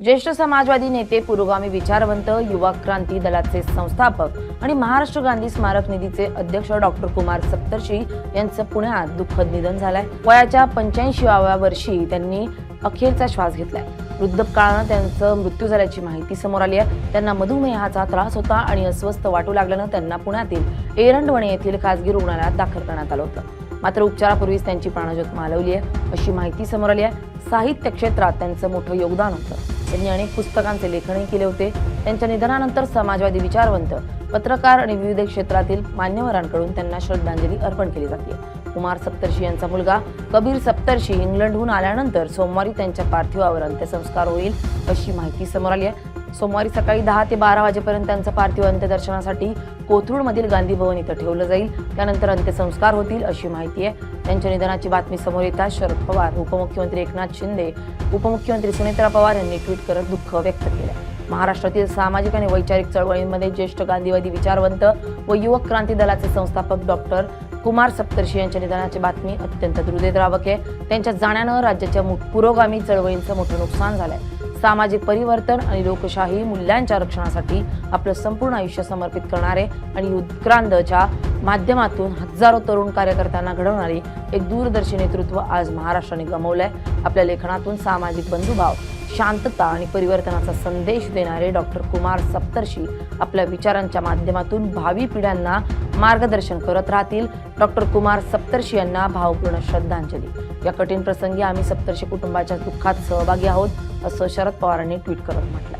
ज्येष्ठ समाजवादी नेते, पुरोगामी विचारवंत, युवा क्रांती दलाचे संस्थापक आणि महाराष्ट्र गांधी स्मारक निधीचे अध्यक्ष डॉक्टर कुमार सप्तर्षी यांचं पुण्यात दुःखद निधन झालंय। वयाच्या 85व्या वर्षी त्यांनी अखेरचा श्वास घेतलाय। वृद्धापकाळानं त्यांचं मृत्यू झाल्याची माहिती समोर आली आहे। त्यांना मधुमेहाचा त्रास होता आणि अस्वस्थ वाटू लागल्यानं त्यांना पुण्यातील एरंडवणे येथील खासगी रुग्णालयात दाखल करण्यात आलं होतं। मात्र उपचारापूर्वीच त्यांची प्राणज्योत मालवली आहे, अशी माहिती समोर आली आहे। साहित्य क्षेत्रात त्यांचं मोठं योगदान होतं। त्यांनी अनेक पुस्तकांचे लेखनही केले होते। त्यांच्या निधनानंतर समाजवादी विचारवंत, पत्रकार आणि विविध क्षेत्रातील मान्यवरांकडून त्यांना श्रद्धांजली अर्पण केली जाते। कुमार सप्तर्षी यांचा मुलगा कबीर सप्तर्षी इंग्लंडहून आल्यानंतर सोमवारी त्यांच्या पार्थिवावर अंत्यसंस्कार होईल, अशी माहिती समोर आली आहे। सोमवारी सकाळी 10 ते 12 वाजेपर्यंत त्यांचं पार्थिव अंत्यदर्शनासाठी कोथरूडमधील गांधी भवन इथं ठेवलं जाईल। त्यानंतर अंत्यसंस्कार होतील, अशी माहिती आहे। त्यांच्या निधनाची बातमी समोर येताच शरद पवार, उपमुख्यमंत्री एकनाथ शिंदे, उपमुख्यमंत्री सुनेत्रा पवार यांनी ट्विट करत दुःख व्यक्त केलं। महाराष्ट्रातील सामाजिक आणि वैचारिक चळवळींमध्ये ज्येष्ठ गांधीवादी विचारवंत व युवक क्रांती दलाचे संस्थापक डॉक्टर कुमार सप्तर्षी यांच्या निधनाची बातमी अत्यंत हृदयद्रावक आहे। त्यांच्या जाण्यानं राज्याच्या पुरोगामी चळवळींचं मोठं नुकसान झालंय। सामाजिक परिवर्तन आणि लोकशाही मूल्यांच्या रक्षणासाठी आपलं संपूर्ण आयुष्य समर्पित करणारे आणि उत्क्रांतीच्या माध्यमातून हजारो तरुण कार्यकर्त्यांना घडवणारे एक दूरदर्शी नेतृत्व आज महाराष्ट्राने गमावलंय। आपल्या लेखनातून सामाजिक बंधुभाव, शांतता आणि परिवर्तनाचा संदेश देणारे डॉक्टर कुमार सप्तर्षी आपल्या विचारांच्या माध्यमातून भावी पिढ्यांना मार्गदर्शन करत राहतील। डॉक्टर कुमार सप्तर्षी यांना भावपूर्ण श्रद्धांजली। या कठीण प्रसंगी आम्ही सप्तर्षी कुटुंबाच्या दुःखात सहभागी आहोत, असं शरद पवारांनी ट्विट करत म्हटलंय।